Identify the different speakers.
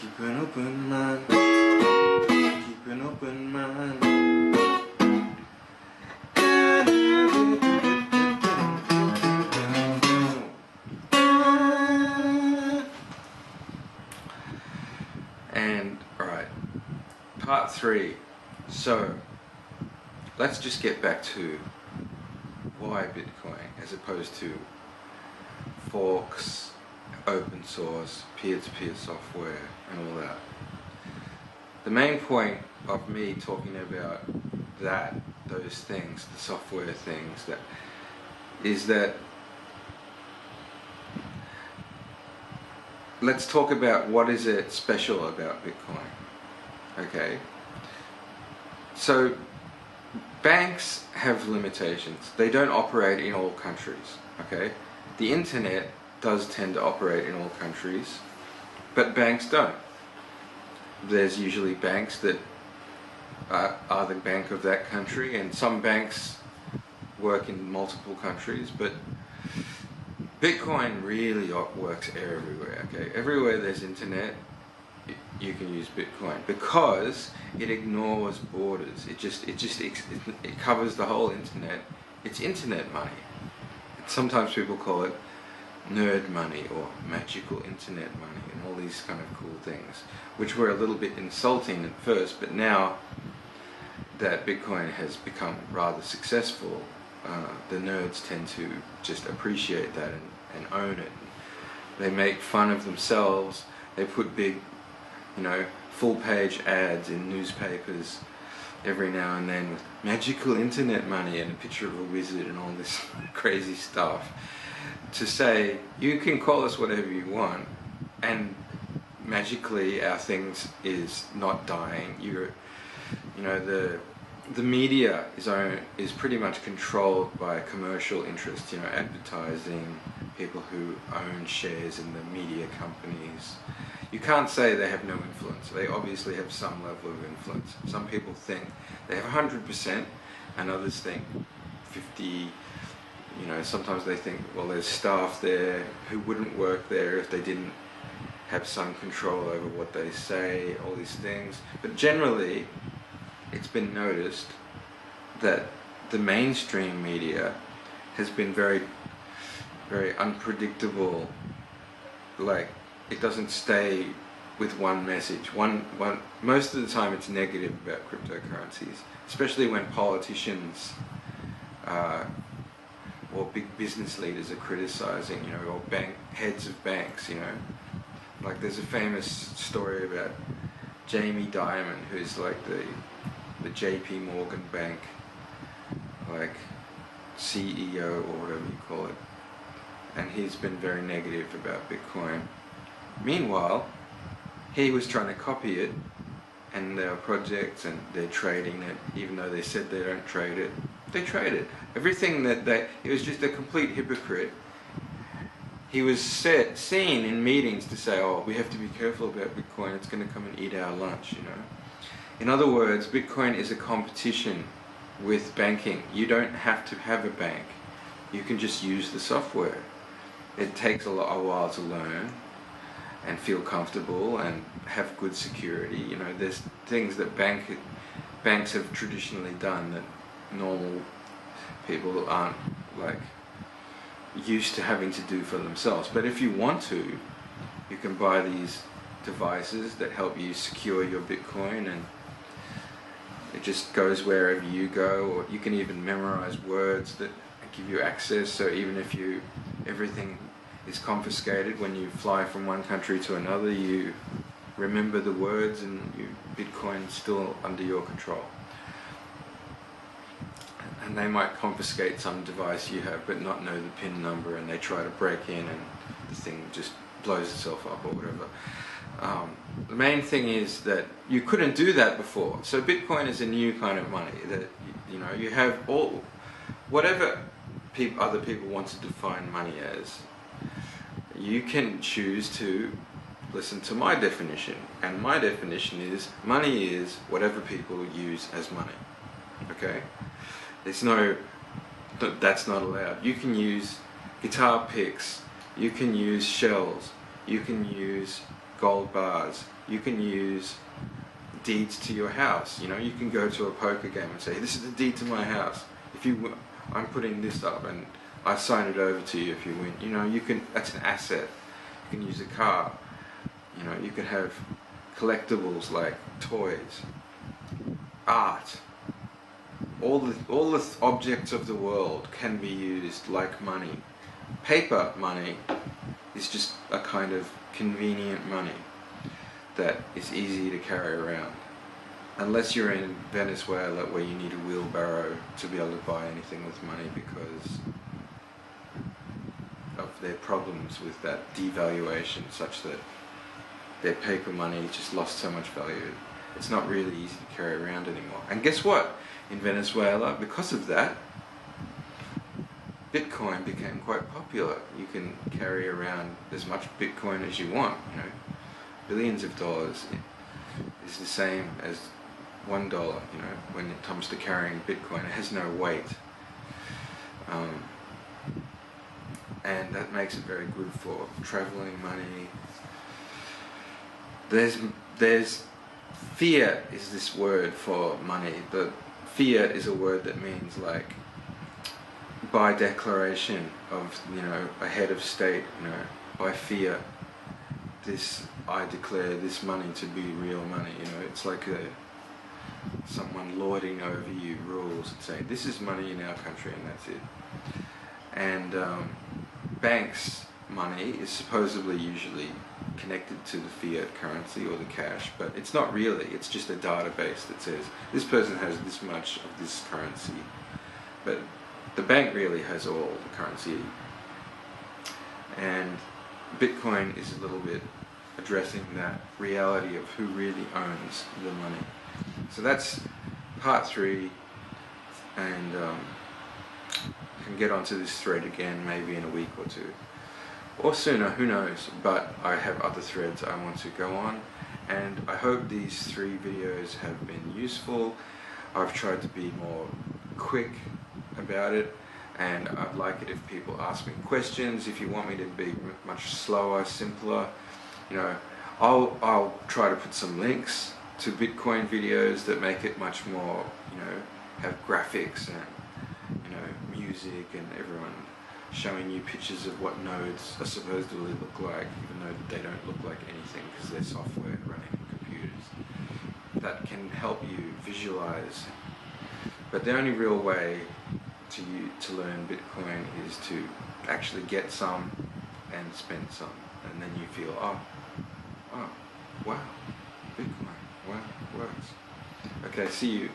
Speaker 1: Keep an open mind. Keep an open mind. And alright, part 3. So let's just get back to why Bitcoin as opposed to forks, open source, peer-to-peer software and all that. The main point of me talking about those things, the software things, is that let's talk about what is it special about Bitcoin. Okay, so banks have limitations. They don't operate in all countries. Okay, the internet does tend to operate in all countries, but banks don't. There's usually banks that are the bank of that country, and some banks work in multiple countries, but Bitcoin really works everywhere. Okay, everywhere there's internet, you can use Bitcoin because it ignores borders. It covers the whole internet. It's internet money. Sometimes people call it nerd money or magical internet money and all these kind of cool things, which were a little bit insulting at first, but now that Bitcoin has become rather successful, the nerds tend to just appreciate that and own it. They make fun of themselves. They put big, full-page ads in newspapers every now and then with magical internet money and a picture of a wizard and all this crazy stuff to say, you can call us whatever you want, and magically our things is not dying. The media is pretty much controlled by commercial interests, advertising, people who own shares in the media companies. You can't say they have no influence. They obviously have some level of influence. Some people think they have 100% and others think 50%. Sometimes they think, well, there's staff there who wouldn't work there if they didn't have some control over what they say, all these things. But generally, it's been noticed that the mainstream media has been very, very unpredictable. Like, it doesn't stay with one message. Most of the time it's negative about cryptocurrencies, especially when politicians or big business leaders are criticizing, or heads of banks, Like there's a famous story about Jamie Dimon, who's like the JP Morgan Bank, like CEO or whatever you call it, and he's been very negative about Bitcoin. Meanwhile, he was trying to copy it, and their projects, and they're trading it, even though they said they don't trade it. They trade it. Everything he was just a complete hypocrite. He was seen in meetings to say, oh, we have to be careful about Bitcoin, it's going to come and eat our lunch, In other words, Bitcoin is a competition with banking. You don't have to have a bank. You can just use the software. It takes a while to learn and feel comfortable and have good security. There's things that banks have traditionally done that normal people aren't used to having to do for themselves. But if you want to, you can buy these devices that help you secure your Bitcoin, and it just goes wherever you go, or you can even memorize words that give you access, so even if everything is confiscated when you fly from one country to another, you remember the words and Bitcoin's still under your control. And they might confiscate some device you have but not know the PIN number, and they try to break in and the thing just blows itself up or whatever. The main thing is that you couldn't do that before. So Bitcoin is a new kind of money that you have whatever other people want to define money as. You can choose to listen to my definition, and my definition is money is whatever people use as money. Okay? That's not allowed. You can use guitar picks, you can use shells, You can use gold bars. You can use deeds to your house. You know, you can go to a poker game and say, this is the deed to my house. If you, I'm putting this up and I sign it over to you if you win. You know, you can, that's an asset. You can use a car. You know, you can have collectibles like toys, art. All the objects of the world can be used like money. Paper money is just a kind of convenient money that is easy to carry around. Unless you're in Venezuela where you need a wheelbarrow to be able to buy anything with money because of their problems with that devaluation, such that their paper money just lost so much value. It's not really easy to carry around anymore. And guess what? In Venezuela, because of that, Bitcoin became quite popular. You can carry around as much Bitcoin as you want. You know, billions of dollars is the same as $1. You know, when it comes to carrying Bitcoin, it has no weight, and that makes it very good for traveling money. There's fiat is this word for money. The fiat is a word that means like by declaration of, you know, a head of state, you know, by fiat, this, I declare this money to be real money. You know, it's like someone lording over you rules and saying this is money in our country and that's it. And banks' money is supposedly usually connected to the fiat currency or the cash, but it's not really. It's just a database that says this person has this much of this currency, but the bank really has all the currency. And Bitcoin is a little bit addressing that reality of who really owns the money. So that's part 3, and I can get onto this thread again maybe in a week or 2. Or sooner, who knows, but I have other threads I want to go on, and I hope these 3 videos have been useful. I've tried to be more quick about it, and I'd like it if people ask me questions. If you want me to be much slower, simpler, you know, I'll try to put some links to Bitcoin videos that make it much more, you know, have graphics and, you know, music and everyone showing you pictures of what nodes are supposed to really look like, even though they don't look like anything because they're software running on computers. That can help you visualize. But the only real way to learn Bitcoin is to actually get some and spend some, and then you feel, oh, wow, Bitcoin, wow, it works. Okay, see you.